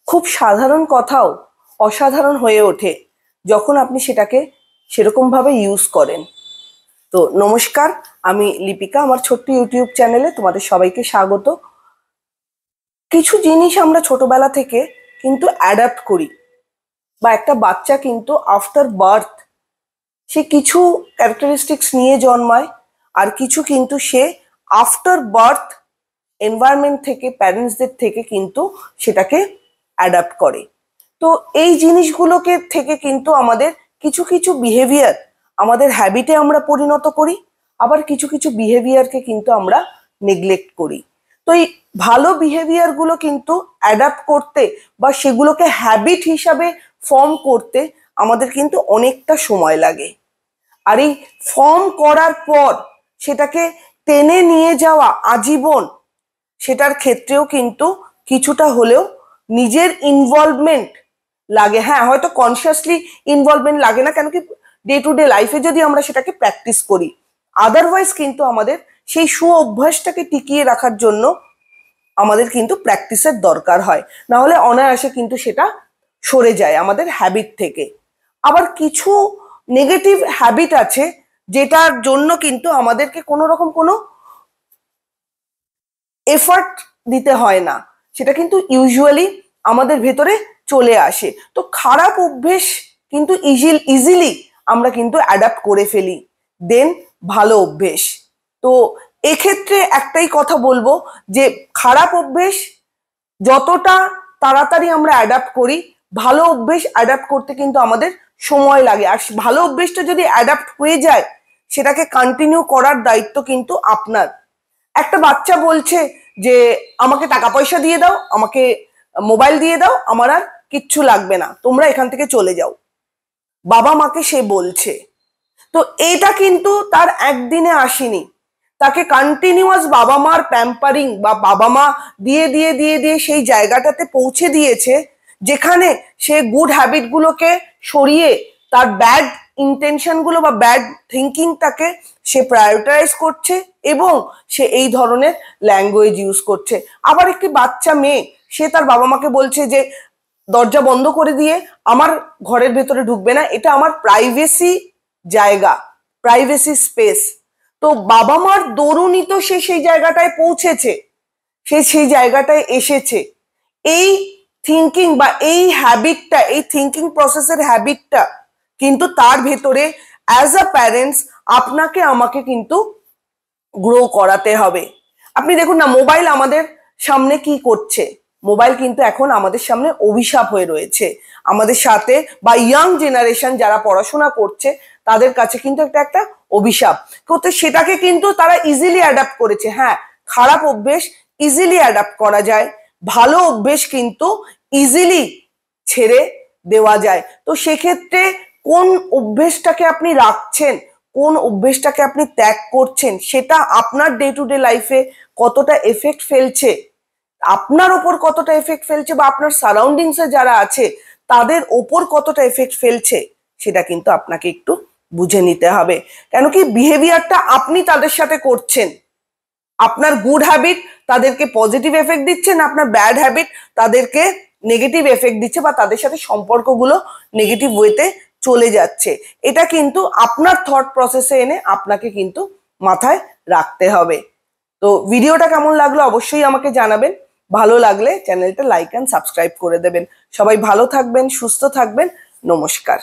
খুব সাধারণ কথাও অসাধারণ হয়ে ওঠে যখন আপনি সেটাকে সেরকমভাবে ইউজ করেন। তো নমস্কার, আমি লিপিকা। আমার ছোট্ট ইউটিউব চ্যানেলে তোমাদের সবাইকে স্বাগত। কিছু জিনিস আমরা ছোটবেলা থেকে কিন্তু অ্যাডাপ্ট করি, বা একটা বাচ্চা কিন্তু আফটার বার্থ সে কিছু ক্যারেক্টারিস্টিক্স নিয়ে জন্মায়, আর কিছু কিন্তু সে আফটার বার্থ এনভায়রনমেন্ট থেকে, প্যারেন্টসদের থেকে কিন্তু সেটাকে অ্যাডাপ্ট করে। তো এই জিনিসগুলোকে থেকে কিন্তু আমাদের কিছু কিছু বিহেভিয়ার আমাদের হ্যাবিটে আমরা পরিণত করি, আবার কিছু কিছু বিহেভিয়ারকে কিন্তু আমরা নেগলেক্ট করি। তো এই ভালো বিহেভিয়ারগুলো কিন্তু অ্যাডাপ্ট করতে বা সেগুলোকে হ্যাবিট হিসাবে ফর্ম করতে আমাদের কিন্তু অনেকটা সময় লাগে। আর এই ফর্ম করার পর সেটাকে টেনে নিয়ে যাওয়া আজীবন, সেটার ক্ষেত্রেও কিন্তু কিছুটা হলেও নিজের ইনভলভমেন্ট লাগে। হ্যাঁ, হয়তো কনসিয়াসলি ইনভলভমেন্ট লাগে না, কেন কি ডে টু ডে লাইফে যদি আমরা সেটাকে প্র্যাকটিস করি। আদারওয়াইজ কিন্তু আমাদের সেই সু অভ্যাসটাকে টিকিয়ে রাখার জন্য আমাদের কিন্তু প্র্যাকটিসের দরকার হয়, না হলে অনায়াসে কিন্তু সেটা সরে যায় আমাদের হ্যাবিট থেকে। আবার কিছু নেগেটিভ হ্যাবিট আছে যেটার জন্য কিন্তু আমাদেরকে কোনো রকম কোনো এফার্ট দিতে হয় না, সেটা কিন্তু ইউজুয়ালি আমাদের ভেতরে চলে আসে। তো খারাপ অভ্যেস কিন্তু ইজিলি আমরা কিন্তু অ্যাডাপ্ট করে ফেলি দেন ভালো অভ্যেস। তো এক্ষেত্রে একটাই কথা বলবো যে খারাপ অভ্যেস যতটা তাড়াতাড়ি আমরা অ্যাডাপ্ট করি, ভালো অভ্যেস অ্যাডাপ্ট করতে কিন্তু আমাদের সময় লাগে। আর ভালো অভ্যেসটা যদি অ্যাডাপ্ট হয়ে যায়, সেটাকে কন্টিনিউ করার দায়িত্ব কিন্তু আপনার। একটা বাচ্চা বলছে যে আমাকে টাকা পয়সা দিয়ে দাও, আমাকে মোবাইল দিয়ে দাও, আমার আর কিচ্ছু লাগবে না, তোমরা এখান থেকে চলে যাও, বাবা মাকে সে বলছে। তো এটা কিন্তু তার একদিনে আসেনি, তাকে কন্টিনিউয়াস বাবা মার প্যাম্পারিং বা বাবা মা দিয়ে দিয়ে দিয়ে দিয়ে সেই জায়গাটাতে পৌঁছে দিয়েছে যেখানে সে গুড হ্যাবিটগুলোকে সরিয়ে তার ব্যাড ইন্টেনশনগুলো বা ব্যাড থিঙ্কিংটাকে সে প্রায়োরিটাইজ করছে এবং সে এই ধরনের ল্যাঙ্গুয়েজ ইউজ করছে। আবার একটি বাচ্চা মেয়ে, সে তার বাবা মাকে বলছে যে দরজা বন্ধ করে দিয়ে আমার ঘরের ভেতরে ঢুকবে না, এটা আমার প্রাইভেসি জায়গা, প্রাইভেসি স্পেস। তো বাবা মার দরুনই তো সে সেই জায়গাটায় পৌঁছেছে, সে সেই জায়গাটায় এসেছে। এই থিঙ্কিং বা এই হ্যাবিটটা, এই থিঙ্কিং প্রসেসের হ্যাবিটটা কিন্তু তার ভেতরে অ্যাজ আ প্যারেন্টস আপনাকে আমাকে কিন্তু গ্রো করাতে হবে। আপনি দেখুন না, মোবাইল আমাদের সামনে কি করছে। মোবাইল কিন্তু এখন আমাদের সামনে অভিশাপ হয়ে রয়েছে আমাদের সাথে, বা ইয়াং জেনারেশন যারা পড়াশোনা করছে তাদের কাছে কিন্তু একটা একটা অভিশাপ করতে, সেটাকে কিন্তু তারা ইজিলি অ্যাডাপ্ট করেছে। হ্যাঁ, খারাপ অভ্যেস ইজিলি অ্যাডাপ্ট করা যায়, ভালো অভ্যেস কিন্তু ইজিলি ছেড়ে দেওয়া যায়। তো সেক্ষেত্রে কোন অভ্যেসটাকে আপনি রাখছেন, কোন অভ্যেসটাকে আপনি ত্যাগ করছেন, সেটা আপনার ডে টু ডে লাইফে কতটা এফেক্ট ফেলছে, আপনার ওপর কতটা এফেক্ট ফেলছে, বা আপনার সারাউন্ডিংসে যারা আছে তাদের ওপর কতটা এফেক্ট ফেলছে, সেটা কিন্তু আপনাকে একটু বুঝে নিতে হবে। কেন কি বিহেভিয়ারটা আপনি তাদের সাথে করছেন। আপনার গুড হ্যাবিট তাদেরকে পজিটিভ এফেক্ট দিচ্ছে, না আপনার ব্যাড হ্যাবিট তাদেরকে নেগেটিভ এফেক্ট দিচ্ছে, বা তাদের সাথে সম্পর্কগুলো নেগেটিভ ওয়েতে চলে যাচ্ছে। এটা কিন্তু আপনার থট প্রসেসে এনে আপনাকে কিন্তু মাথায় রাখতে হবে। তো ভিডিওটা কেমন লাগলো অবশ্যই আমাকে জানাবেন। ভালো লাগলে চ্যানেলটা লাইক অ্যান্ড সাবস্ক্রাইব করে দেবেন। সবাই ভালো থাকবেন, সুস্থ থাকবেন। নমস্কার।